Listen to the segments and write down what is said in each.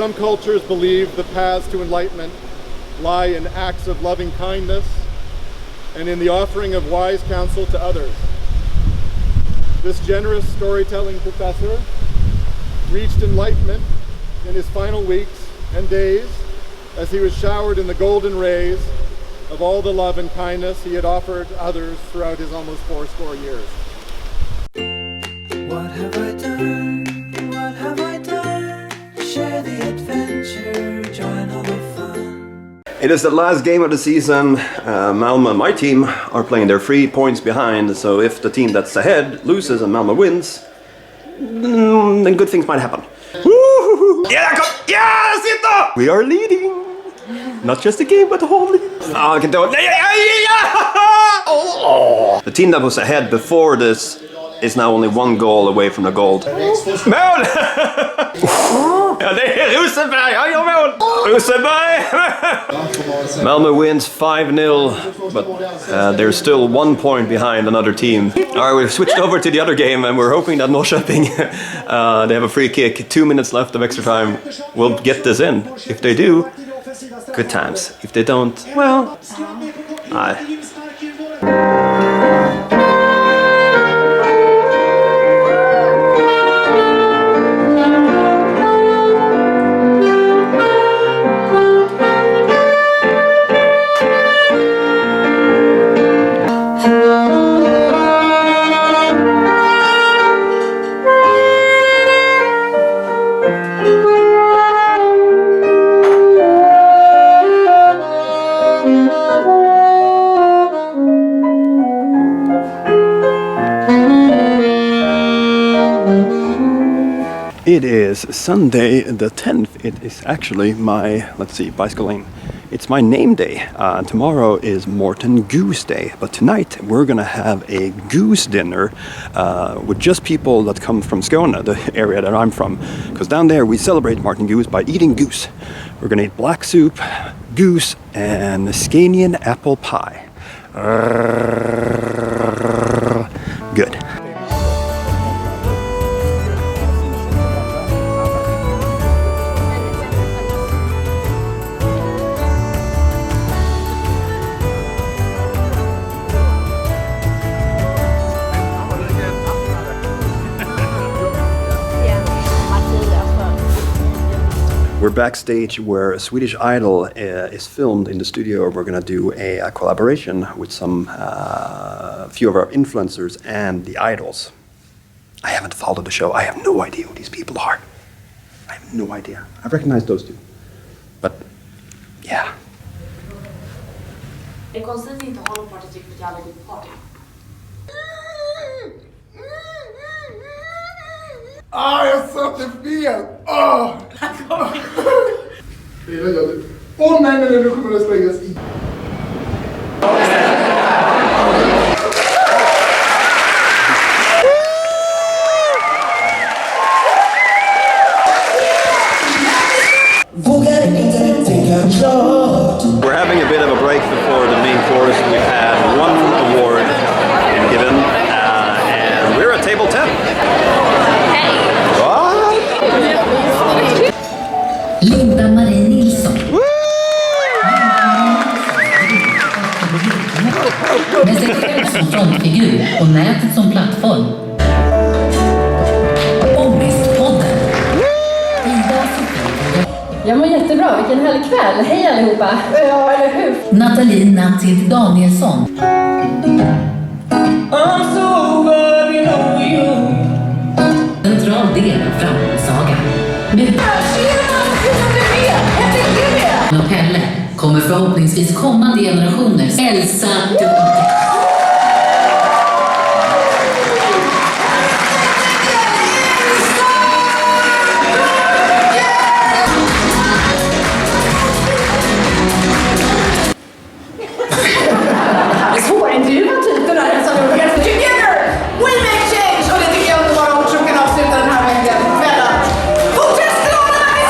Some cultures believe the paths to enlightenment lie in acts of loving kindness and in the offering of wise counsel to others. This generous storytelling professor reached enlightenment in his final weeks and days as he was showered in the golden rays of all the love and kindness he had offered others throughout his almost 80 years. What have I done? What have I done? Share the adventure, join all the fun. It is the last game of the season. Malmö, my team, are playing their 3 points behind, so if the team that's ahead loses and Malmö wins, then good things might happen. Woo-hoo-hoo. Yeah, yes, we are leading! Not just the game, but the whole league. Oh, I can do it. Oh. The team that was ahead before this is now only 1 goal away from the gold. Mål! Ja, det är Rosenberg! Han gör mål! Rosenberg! Malmö wins 5-0, but they're still 1 point behind another team. Alright, we've switched over to the other game and we're hoping that Norrköping, they have a free kick, 2 minutes left of extra time, will get this in. If they do, good times. If they don't, well, It is Sunday the 10th. It is actually my, bicycle lane. It's my name day. Tomorrow is Morten Goose Day. But tonight we're gonna have a goose dinner with just people that come from Skåne, the area that I'm from. Because down there we celebrate Martin Goose by eating goose. We're gonna eat black soup, goose, and Scanian apple pie. Good. We're backstage where Swedish Idol is filmed in the studio. We're gonna do a collaboration with some few of our influencers and the idols. I haven't followed the show. I have no idea who these people are. I have no idea. I recognize those two. But, yeah. Det är konstigt att inte ha någon partytrick för att jag aldrig går på party. Jag satte fel! Nej, nu kommer det slängas i. We're having a bit of a break before the main course. We've had 1 award given, and we're at table 10. Linda-Marie Nilsson. Med sig själv som frontfigur och nätet som plattform. Ångestpodden. Jag mår jättebra, vilken härlig kväll. Hej allihopa. Ja, eller hur? Nathalie Nathild Danielsson. Central del av framgångssaga. Och Pelle kommer förhoppningsvis kommande generationers Elsa. Svårintervjuad typ det där som jag helt together we make change. Och det tycker jag underbara ord som kan avsluta den här veckan med att fortsätt stråla med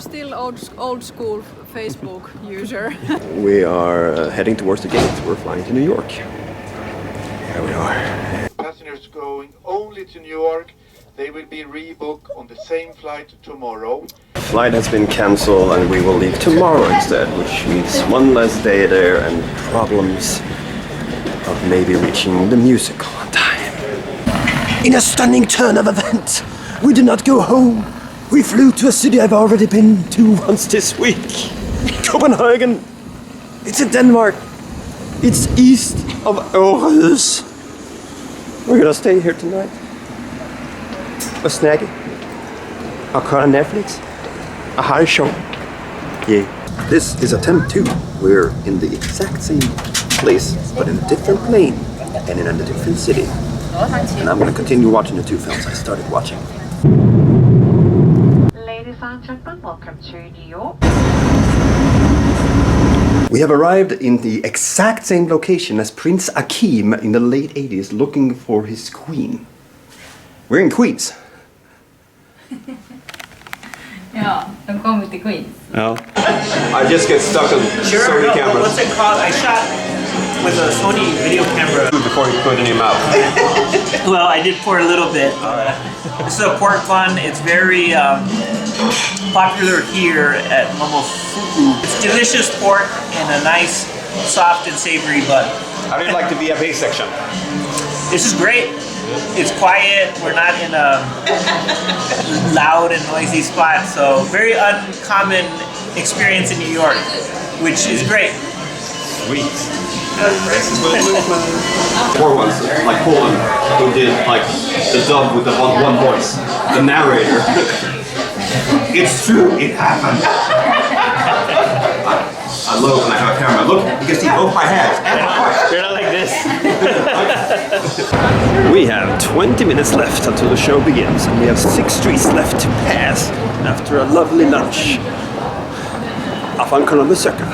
still old school Facebook user. We are heading towards the gate. We're flying to New York. Here we are. Passengers going only to New York, they will be rebooked on the same flight tomorrow. Flight has been cancelled and we will leave tomorrow instead, which means one less day there and problems of maybe reaching the musical on time. In a stunning turn of events, we did not go home. We flew to a city I've already been to once this week. Copenhagen. It's in Denmark. It's east of Årets. We're gonna stay here tonight. A snacky. A car on Netflix. A high show. Yeah. This is attempt 2. We're in the exact same place, but in a different plane and in a different city. And I'm gonna continue watching the 2 films I started watching. Ladies and gentlemen, welcome to New York. We have arrived in the exact same location as Prince Akim in the late 80s looking for his queen. We're in Queens. Ja, de kommer till Queens. Oh. I just get stuck on Sony cameras. What's it called? I shot with a Sony video camera. Before you put it in your mouth. Well, I did pour a little bit. This is a pork bun. It's very popular here at Momofuku. It's delicious pork and a nice, soft and savory bun. How do you like the VIP section? This is great. It's quiet. We're not in a loud and noisy spot, so very uncommon experience in New York, which is great. Sweet. Poor ones, like Poland, who did like the dub with the one voice, the narrator. It's true, it happened. I love when I have a camera. Look, you can see both my hands and my heart. They're not like this. We have 20 minutes left until the show begins, and we have 6 streets left to pass after a lovely lunch off on Columbus Circle.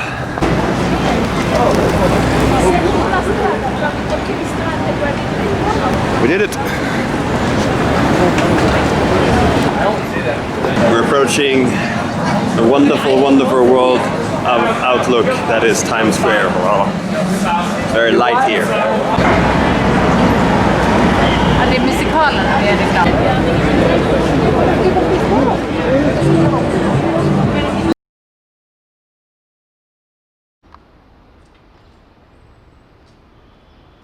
We did it. We're approaching the wonderful, wonderful world of outlook that is Times Square. It's very light here. Det är musikalen här är det klart.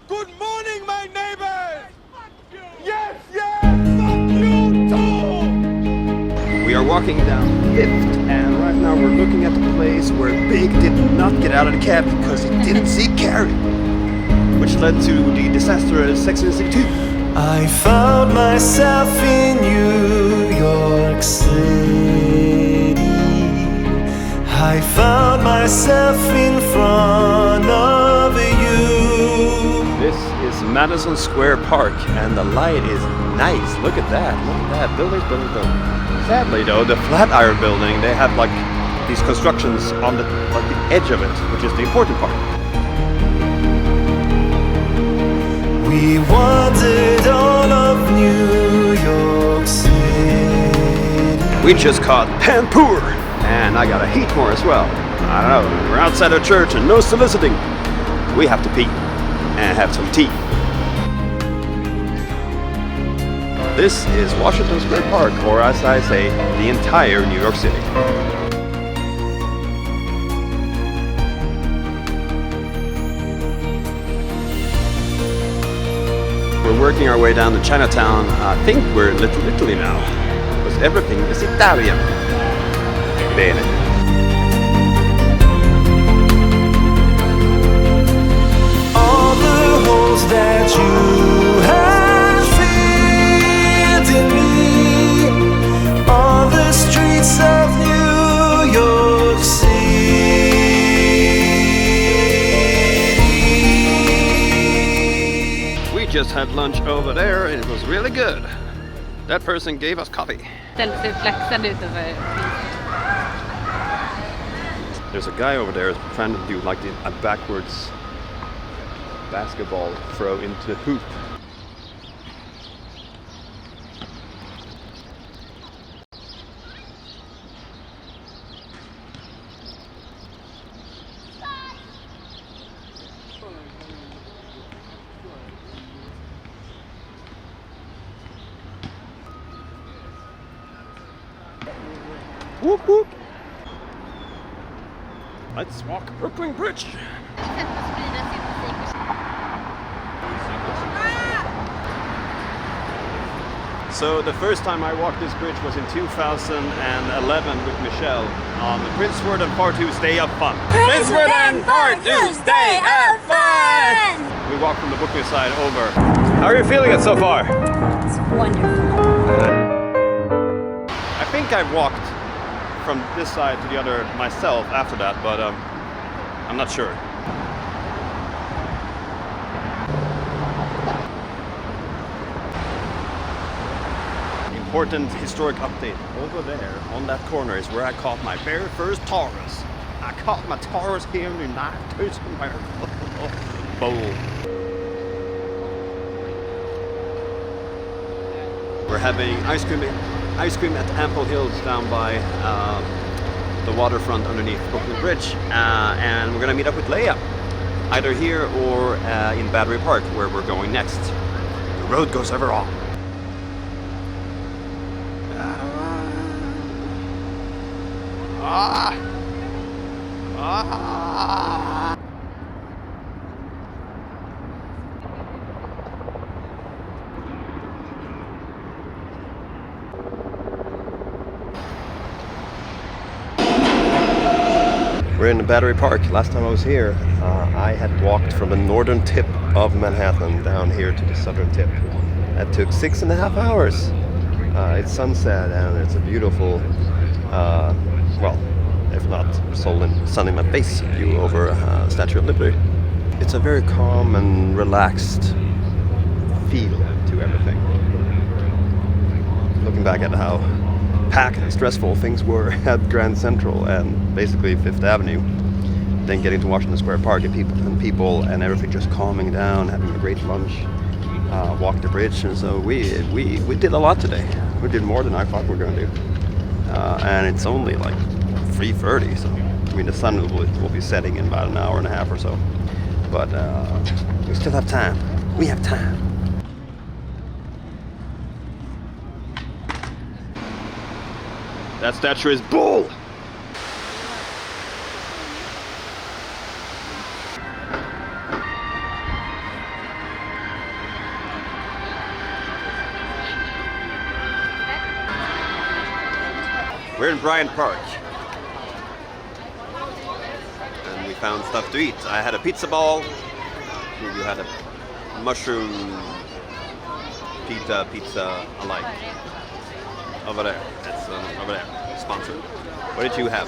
Good morning, my neighbors! Yes, yes! Fuck you too! We are walking down 5th, and right now we're looking at the place where Big did not get out of the cab because he didn't see Carrie, which led to the disastrous Sex and the City 2. I found myself in New York City. I found myself in front of you. This is Madison Square Park, and the light is nice. Look at that. Look at that. Buildings, buildings, buildings. Sadly, though, the Flatiron building, they have like these constructions on the edge of it, which is the important part. We wandered all of New York City. We just caught Panpour, and I gotta eat more as well. I don't know, we're outside a church and no soliciting. We have to pee and have some tea. This is Washington Square Park, or as I say, the entire New York City. We're working our way down to Chinatown. I think we're in Little Italy now, because everything is Italian. Bene. All the holes that you have filled in me, on the streets of New York City. We just had lunch over there and it was really good. That person gave us coffee. There's a guy over there trying to do like a backwards basketball throw into the hoop. Whoop whoop. Let's walk Brooklyn Bridge. So the first time I walked this bridge was in 2011 with Michelle on the Prince Ferdinand Part 2's Day of Fun. Prince Ferdinand Part 2's Day of Fun! We walked from the Brooklyn side over. How are you feeling it so far? It's wonderful. I think I walked from this side to the other myself after that, but I'm not sure. Important historic update. Over there, on that corner, is where I caught my very first Taurus. I caught my Taurus here in the United States of America. Bowl. We're having ice cream at Ample Hills down by the waterfront underneath Brooklyn Bridge, and we're gonna meet up with Leia, either here or in Battery Park, where we're going next. The road goes ever on. We're in Battery Park. Last time I was here, I had walked from the northern tip of Manhattan down here to the southern tip. That took 6.5 hours. It's sunset and it's a beautiful, well, if not sun in my face view over Statue of Liberty. It's a very calm and relaxed feel to everything. Looking back at how packed and stressful things were at Grand Central and basically Fifth Avenue, then getting to Washington Square Park and people and everything just calming down, having a great lunch, walk the bridge, and so we did a lot today. We did more than I thought we were going to do, and it's only like 3:30, so I mean the sun will be setting in about an hour and a half or so, but we still have time. We have time. That statue is bull! We're in Bryant Park. And we found stuff to eat. I had a pizza ball. You had a mushroom pizza alike. Over there. That's over there. Sponsored. What did you have?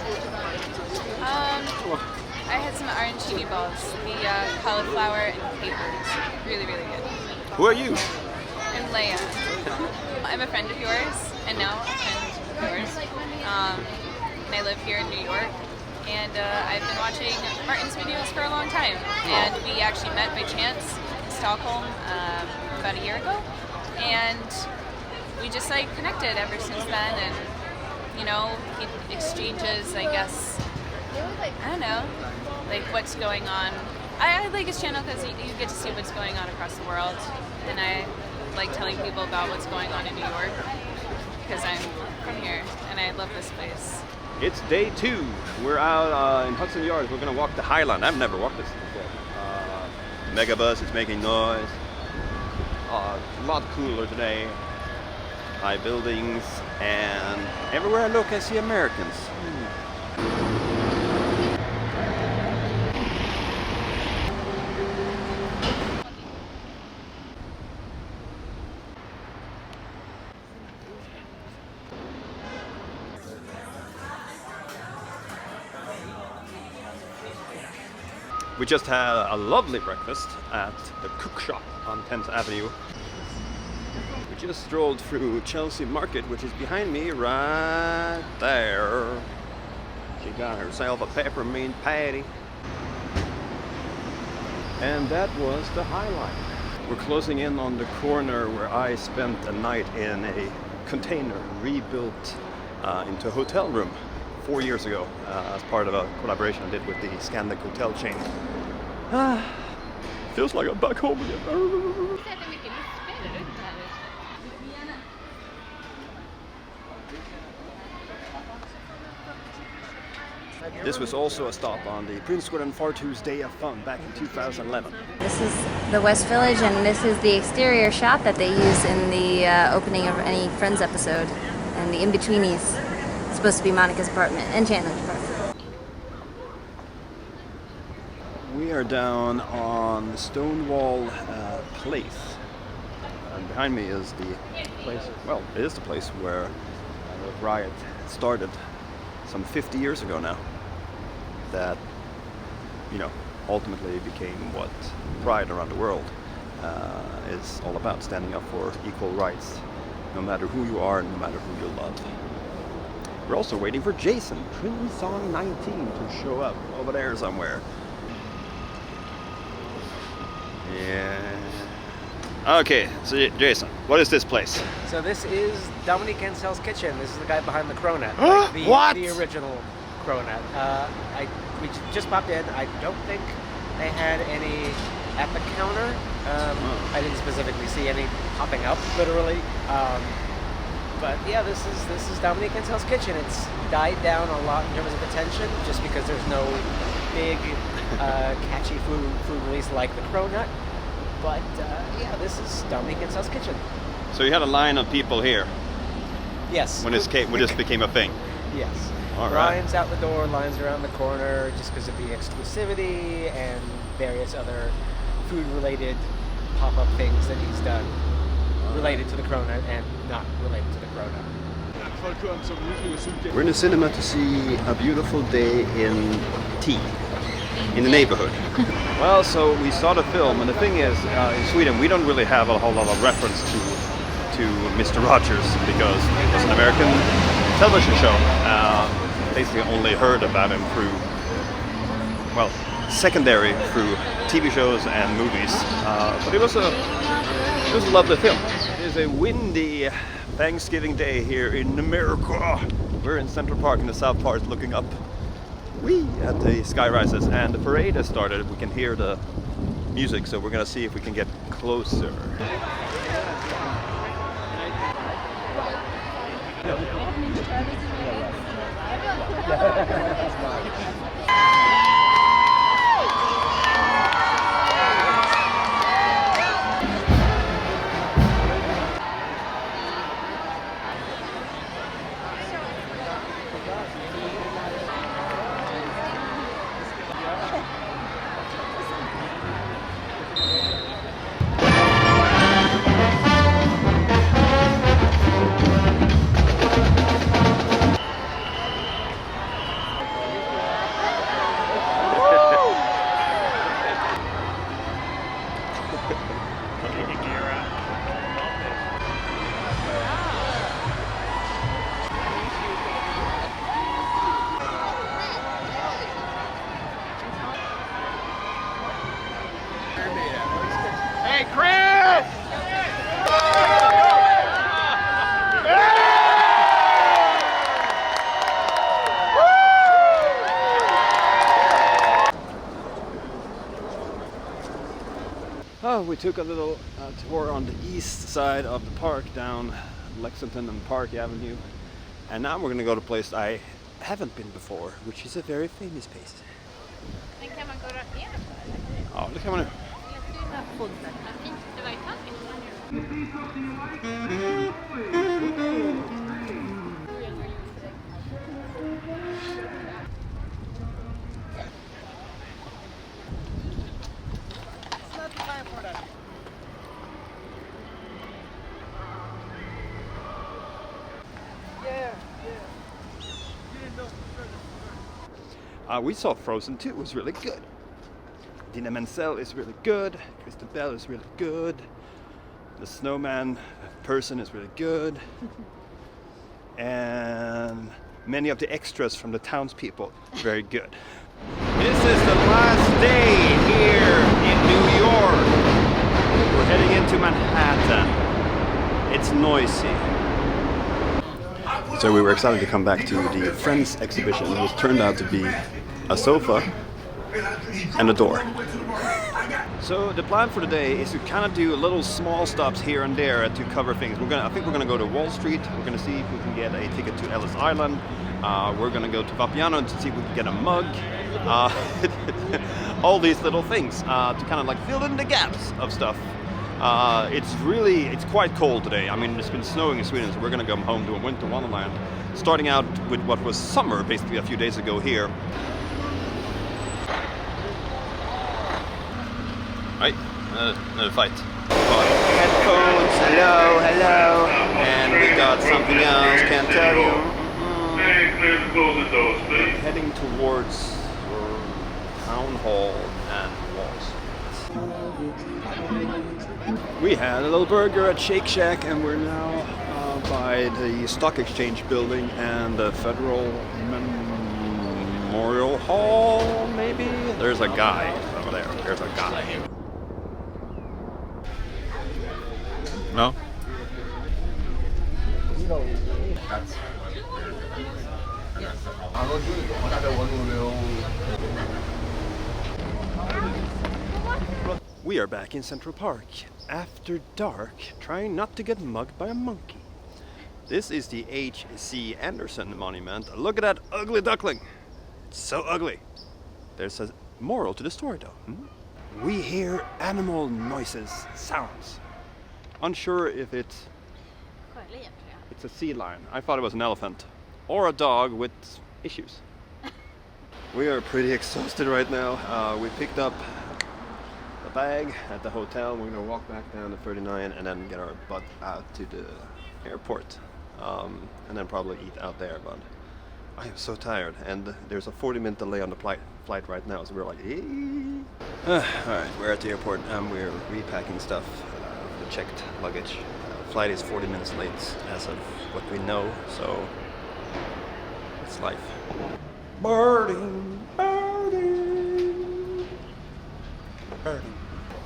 I had some arancini balls, the cauliflower and capers. Really, really good. Who are you? I'm Leia. I'm a friend of yours, and now a friend of yours. And I live here in New York. And I've been watching Martin's videos for a long time. And we actually met by chance in Stockholm about a year ago. And we just like connected ever since then, and you know, he exchanges, I guess, I don't know, like what's going on. I like his channel because you get to see what's going on across the world, and I like telling people about what's going on in New York because I'm from here and I love this place. It's day 2. We're out in Hudson Yards. We're gonna walk the Highland. I've never walked this before. Megabus is making noise. A lot cooler today. High buildings, and everywhere I look I see Americans. We just had a lovely breakfast at the Cook Shop on 10th Avenue. We just strolled through Chelsea Market, which is behind me right there. She got herself a peppermint patty. And that was the highlight. We're closing in on the corner where I spent a night in a container rebuilt into a hotel room 4 years ago as part of a collaboration I did with the Scandic hotel chain. Feels like I'm back home again. This was also a stop on the Prince Gordon Fartoo's Day of Fun back in 2011. This is the West Village, and this is the exterior shot that they use in the opening of any Friends episode. And the in-betweenies is supposed to be Monica's apartment and Chandler's apartment. We are down on Stonewall Place. And behind me is the place, well, it is the place where the riot started some 50 years ago now. That, you know, ultimately became what Pride around the world is all about, standing up for equal rights, no matter who you are, no matter who you love. We're also waiting for Jason, Trim 19, to show up over there somewhere. Yeah. Okay, so Jason, what is this place? So this is Dominique Ansel's kitchen. This is the guy behind the Cronut. What? The original Cronut. We just popped in. I don't think they had any at the counter. I didn't specifically see any popping up, literally. But yeah, this is Dominique Ansel's kitchen. It's died down a lot in terms of attention, just because there's no big, catchy food release like the Cronut. But yeah, this is Dominique Ansel's kitchen. So you had a line of people here? Yes. When this became a thing? Yes. All right. Lines out the door, lines around the corner, just because of the exclusivity and various other food-related pop-up things that he's done related to the Cronut and not related to the Cronut. We're in the cinema to see A Beautiful Day in Tea, in the neighborhood. Well, so we saw the film, and the thing is, in Sweden we don't really have a whole lot of reference to Mr. Rogers, because it was an American television show. Basically only heard about him through, well, secondary through TV shows and movies. But it was a lovely film. It is a windy Thanksgiving Day here in America. We're in Central Park in the south part looking up at the sky rises, and the parade has started. We can hear the music, so we're gonna see if we can get closer. Hey, Chris! Oh, we took a little tour on the east side of the park down Lexington and Park Avenue, and now we're gonna go to a place I haven't been before, which is a very famous place. Men kan man gå rakt igenom då? Ja, det kan man nu. We saw Frozen 2, it was really good. Dina Menzel is really good, Kristen Bell is really good, the snowman person is really good, and many of the extras from the townspeople, very good. This is the last day here in New York. We're heading into Manhattan. It's noisy. So we were excited to come back to the Friends exhibition, which turned out to be a sofa and a door. So the plan for the day is to kind of do little small stops here and there to cover things. I think we're gonna go to Wall Street. We're gonna see if we can get a ticket to Ellis Island. We're gonna go to Vapiano to see if we can get a mug. All these little things to kind of like fill in the gaps of stuff. It's quite cold today. I mean, it's been snowing in Sweden, so we're gonna come home to a winter wonderland. Starting out with what was summer basically a few days ago here. Right, another fight. Headphones, hello, hello. And we got something else, can't tell you. Heading towards Town Hall and Wall Street. We had a little burger at Shake Shack and we're now by the Stock Exchange building and the Federal Memorial Hall, maybe? There's a guy over there. There's a guy. No? We are back in Central Park, after dark, trying not to get mugged by a monkey. This is the H.C. Anderson monument. Look at that ugly duckling. It's so ugly. There's a moral to the story though. We hear animal noises, sounds. Unsure if it's a sea lion. I thought it was an elephant. Or a dog with issues. We are pretty exhausted right now. We picked up the bag at the hotel. We're gonna walk back down to 39 and then get our butt out to the airport. And then probably eat out there, but I am so tired. And there's a 40-minute delay on the flight right now, so we're like, alright, we're at the airport and we're repacking stuff. The checked luggage. Flight is 40 minutes late as of what we know, so it's life. Birding, birding, birding.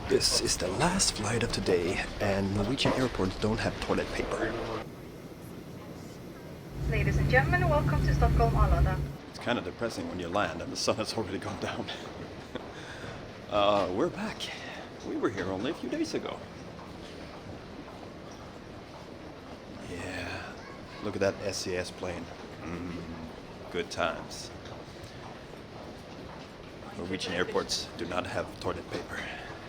This is the last flight of today, and Norwegian airports don't have toilet paper. Ladies and gentlemen, welcome to Stockholm Arlanda. It's kind of depressing when you land and the sun has already gone down. We're back. We were here only a few days ago. Yeah, look at that SES plane. Good times. Norwegian airports do not have toilet paper.